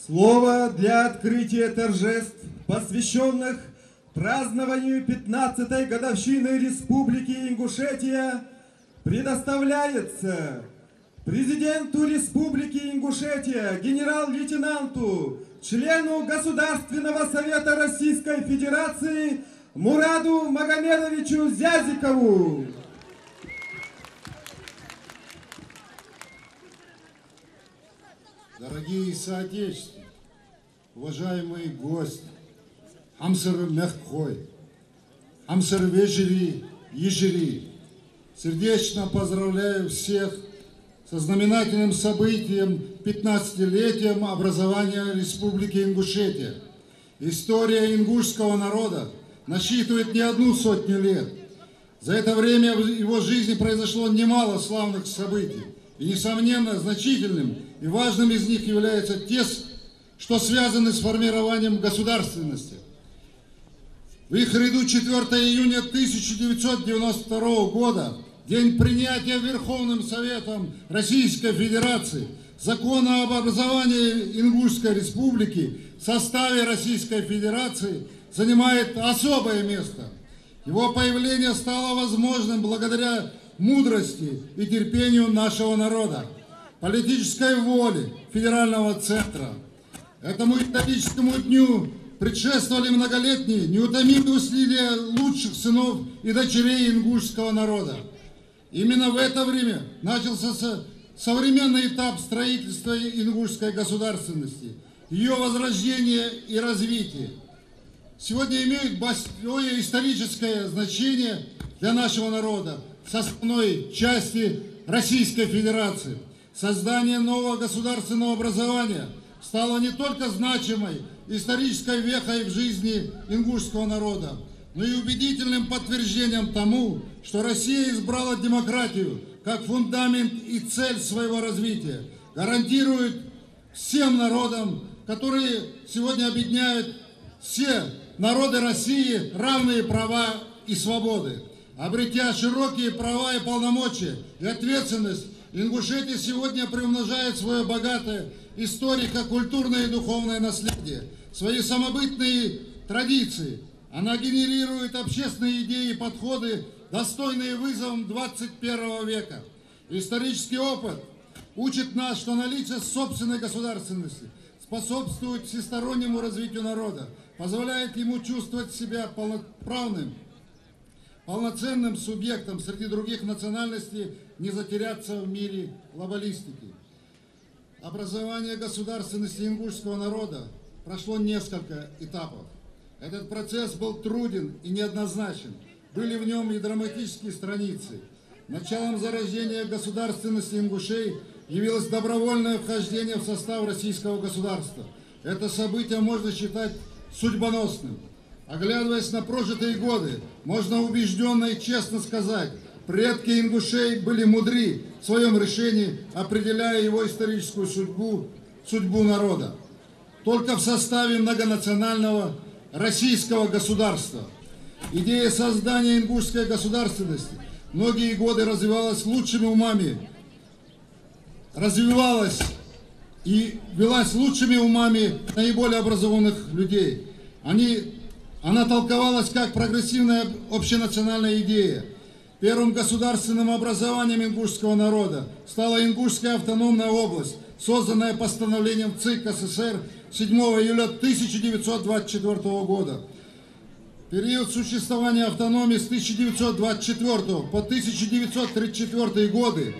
Слово для открытия торжеств, посвященных празднованию 15-й годовщины Республики Ингушетия, предоставляется президенту Республики Ингушетия, генерал-лейтенанту, члену Государственного совета Российской Федерации Мураду Магомедовичу Зязикову. Дорогие соотечественники, уважаемые гости, Хамсыр Меххой, Хамсыр Вежери, Ежери, сердечно поздравляю всех со знаменательным событием 15-летием образования Республики Ингушетия. История ингушского народа насчитывает не одну сотню лет. За это время в его жизни произошло немало славных событий. И, несомненно, значительным и важным из них являются те, что связаны с формированием государственности. В их ряду 4 июня 1992 года, день принятия Верховным Советом Российской Федерации закона об образовании Ингушской Республики в составе Российской Федерации, занимает особое место. Его появление стало возможным благодаря мудрости и терпению нашего народа, политической воле федерального центра. Этому историческому дню предшествовали многолетние неутомимые усилия лучших сынов и дочерей ингушского народа. Именно в это время начался современный этап строительства ингушской государственности, ее возрождения и развития. Сегодня имеют большое историческое значение для нашего народа в составной части Российской Федерации. Создание нового государственного образования стало не только значимой исторической вехой в жизни ингушского народа, но и убедительным подтверждением тому, что Россия избрала демократию как фундамент и цель своего развития, гарантирует всем народам, которые сегодня объединяют все народы России, равные права и свободы. Обретя широкие права и полномочия и ответственность, Ингушетия сегодня приумножает свое богатое историко-культурное и духовное наследие, свои самобытные традиции. Она генерирует общественные идеи и подходы, достойные вызовам 21 века. Исторический опыт учит нас, что наличие собственной государственности способствует всестороннему развитию народа, позволяет ему чувствовать себя полноценным субъектом среди других национальностей, не затеряться в мире глобалистики. Образование государственности ингушского народа прошло несколько этапов. Этот процесс был труден и неоднозначен. Были в нем и драматические страницы. Началом зарождения государственности ингушей явилось добровольное вхождение в состав российского государства. Это событие можно считать судьбоносным. Оглядываясь на прожитые годы, можно убежденно и честно сказать, предки ингушей были мудры в своем решении, определяя его историческую судьбу народа. Только в составе многонационального российского государства идея создания ингушской государственности многие годы развивалась лучшими умами, и велась лучшими умами наиболее образованных людей. Она толковалась как прогрессивная общенациональная идея. Первым государственным образованием ингушского народа стала Ингушская автономная область, созданная постановлением ЦИК СССР 7 июля 1924 года. Период существования автономии с 1924 по 1934 годы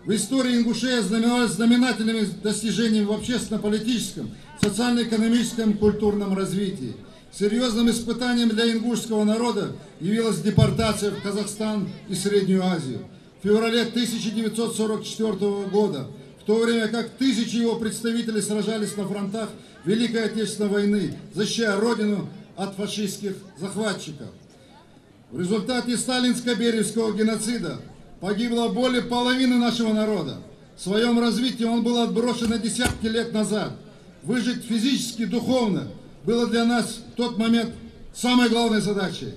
в истории Ингушетии знаменовались знаменательными достижениями в общественно-политическом, социально-экономическом и культурном развитии. Серьезным испытанием для ингушского народа явилась депортация в Казахстан и Среднюю Азию. В феврале 1944 года, в то время как тысячи его представителей сражались на фронтах Великой Отечественной войны, защищая родину от фашистских захватчиков. В результате сталинско-бериевского геноцида погибло более половины нашего народа. В своем развитии он был отброшен на десятки лет назад. Выжить физически, духовно было для нас в тот момент самой главной задачей.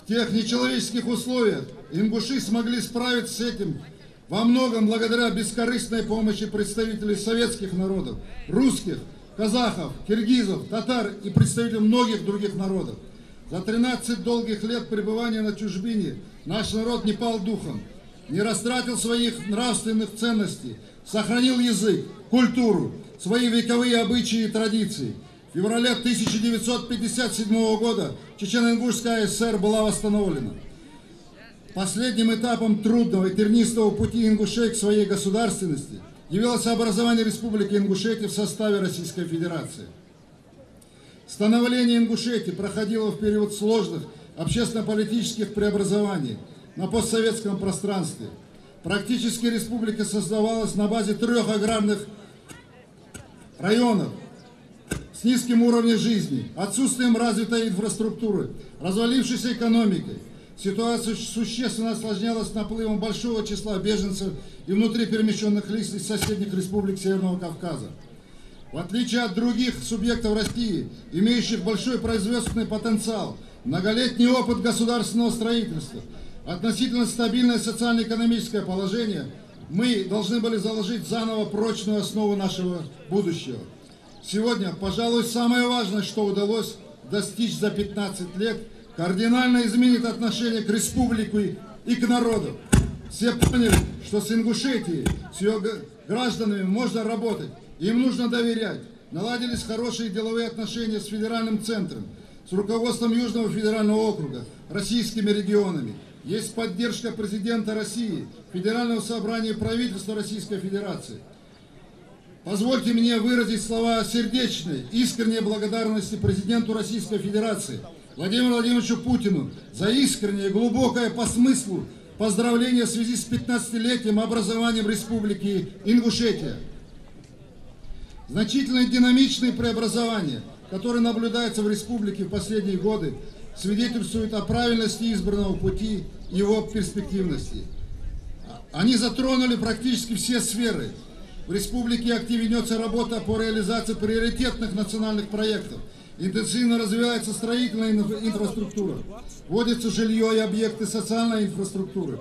В тех нечеловеческих условиях ингуши смогли справиться с этим во многом благодаря бескорыстной помощи представителей советских народов, русских, казахов, киргизов, татар и представителей многих других народов. За 13 долгих лет пребывания на чужбине наш народ не пал духом, не растратил своих нравственных ценностей, сохранил язык, культуру, свои вековые обычаи и традиции. В феврале 1957 года Чечено-Ингушская ССР была восстановлена. Последним этапом трудного и тернистого пути ингушей к своей государственности явилось образование Республики Ингушетия в составе Российской Федерации. Становление Ингушетии проходило в период сложных общественно-политических преобразований на постсоветском пространстве. Практически республика создавалась на базе 3 аграрных районов с низким уровнем жизни, отсутствием развитой инфраструктуры, развалившейся экономикой. Ситуация существенно осложнялась наплывом большого числа беженцев и внутриперемещенных лиц из соседних республик Северного Кавказа. В отличие от других субъектов России, имеющих большой производственный потенциал, многолетний опыт государственного строительства, относительно стабильное социально-экономическое положение, мы должны были заложить заново прочную основу нашего будущего. Сегодня, пожалуй, самое важное, что удалось достичь за 15 лет, кардинально изменит отношение к республике и к народу. Все поняли, что с Ингушетией, с ее гражданами можно работать, им нужно доверять. Наладились хорошие деловые отношения с федеральным центром, с руководством Южного федерального округа, российскими регионами. Есть поддержка президента России, Федерального собрания правительства Российской Федерации. Позвольте мне выразить слова сердечной, искренней благодарности президенту Российской Федерации Владимиру Владимировичу Путину за искреннее, глубокое по смыслу поздравление в связи с 15-летием образованием Республики Ингушетия. Значительные динамичные преобразования, которые наблюдаются в республике в последние годы, свидетельствуют о правильности избранного пути и его перспективности. Они затронули практически все сферы. В республике активно ведется работа по реализации приоритетных национальных проектов. Интенсивно развивается строительная инфраструктура, вводится жилье и объекты социальной инфраструктуры.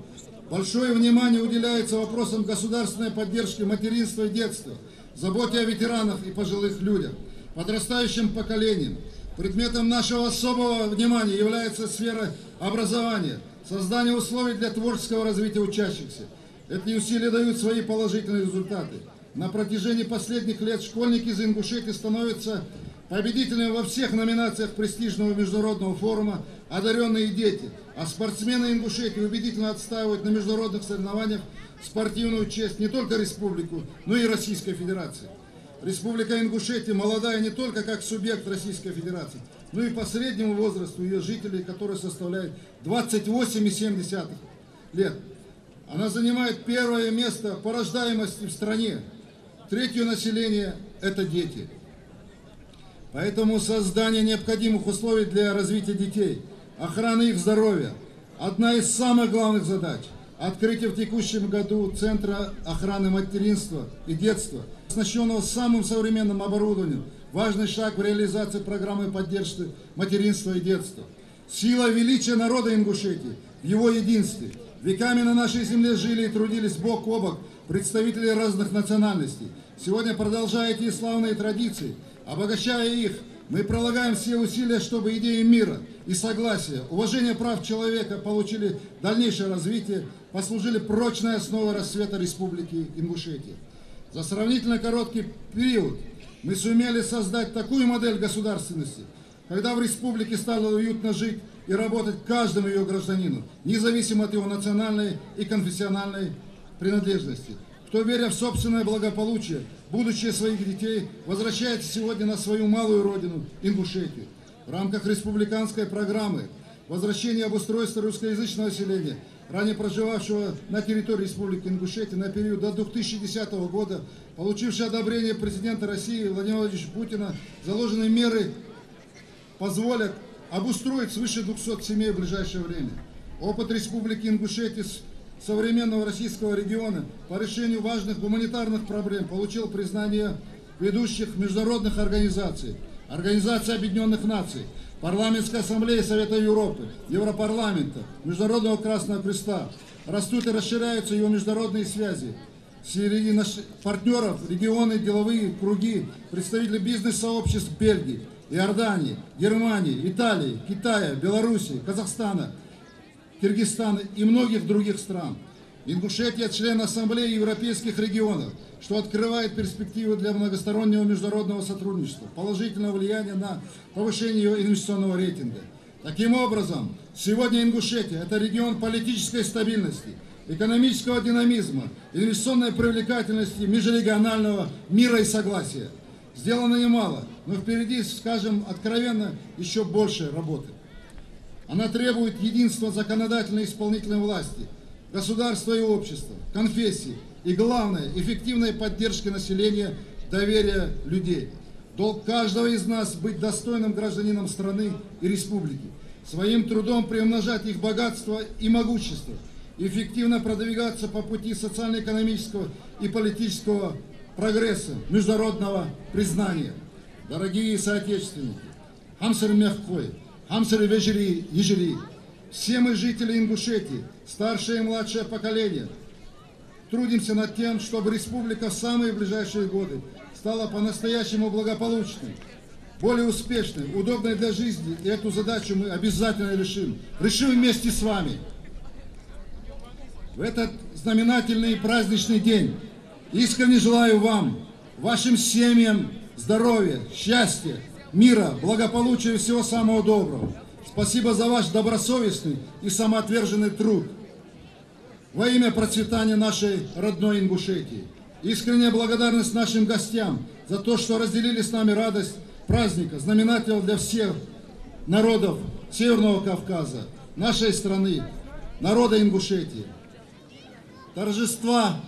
Большое внимание уделяется вопросам государственной поддержки материнства и детства, заботе о ветеранах и пожилых людях, подрастающим поколениям. Предметом нашего особого внимания является сфера образования, создание условий для творческого развития учащихся. Эти усилия дают свои положительные результаты. На протяжении последних лет школьники из Ингушетии становятся победителями во всех номинациях престижного международного форума «Одаренные дети», а спортсмены Ингушетии убедительно отстаивают на международных соревнованиях спортивную честь не только республику, но и Российской Федерации. Республика Ингушетия молодая не только как субъект Российской Федерации, но и по среднему возрасту ее жителей, который составляет 28,7 лет. Она занимает первое место по рождаемости в стране. Третье население – это дети. Поэтому создание необходимых условий для развития детей, охраны их здоровья – одна из самых главных задач. Открытие в текущем году Центра охраны материнства и детства, оснащенного самым современным оборудованием, важный шаг в реализации программы поддержки материнства и детства. Сила величия народа Ингушетии в его единстве. Веками на нашей земле жили и трудились бок о бок представители разных национальностей. Сегодня, продолжая эти славные традиции, обогащая их, мы прилагаем все усилия, чтобы идеи мира и согласия, уважения прав человека получили дальнейшее развитие, послужили прочной основой расцвета Республики Ингушетия. За сравнительно короткий период мы сумели создать такую модель государственности, когда в республике стало уютно жить и работать каждому ее гражданину, независимо от его национальной и конфессиональной принадлежности. Кто, веря в собственное благополучие, будущее своих детей, возвращается сегодня на свою малую родину, Ингушетию. В рамках республиканской программы возвращения обустройства русскоязычного населения, ранее проживавшего на территории Республики Ингушетия на период до 2010 года, получившее одобрение президента России Владимира Владимировича Путина, заложенные меры позволят обустроить свыше 200 семей в ближайшее время. Опыт Республики Ингушетия современного российского региона по решению важных гуманитарных проблем получил признание ведущих международных организаций, Организации Объединенных Наций, Парламентской Ассамблеи Совета Европы, Европарламента, Международного Красного Креста. Растут и расширяются его международные связи. среди наших партнеров, регионы, деловые круги, представители бизнес-сообществ Бельгии, Иордании, Германии, Италии, Китая, Белоруссии, Казахстана, Киргизстана и многих других стран. Ингушетия – член Ассамблеи Европейских регионов, что открывает перспективы для многостороннего международного сотрудничества, положительного влияния на повышение ее инвестиционного рейтинга. Таким образом, сегодня Ингушетия – это регион политической стабильности, экономического динамизма, инвестиционной привлекательности, межрегионального мира и согласия. Сделано немало, но впереди, скажем откровенно, еще больше работы. Она требует единства законодательной и исполнительной власти, государства и общества, конфессий и, главное, эффективной поддержки населения, доверия людей. Долг каждого из нас быть достойным гражданином страны и республики, своим трудом приумножать их богатство и могущество, эффективно продвигаться по пути социально-экономического и политического прогресса, международного признания. Дорогие соотечественники, хамсыр мягкой, хамсыр вежери, ежери, все мы жители Ингушетии, старшее и младшее поколение, трудимся над тем, чтобы республика в самые ближайшие годы стала по-настоящему благополучной, более успешной, удобной для жизни, и эту задачу мы обязательно решим. Решим вместе с вами. В этот знаменательный и праздничный день искренне желаю вам, вашим семьям здоровья, счастья, мира, благополучия и всего самого доброго. Спасибо за ваш добросовестный и самоотверженный труд во имя процветания нашей родной Ингушетии. Искренняя благодарность нашим гостям за то, что разделили с нами радость праздника, знаменательного для всех народов Северного Кавказа, нашей страны, народа Ингушетии. Торжества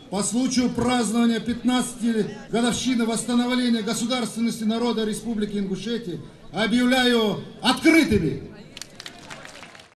по случаю празднования 15-й годовщины восстановления государственности народа Республики Ингушетия объявляю открытыми.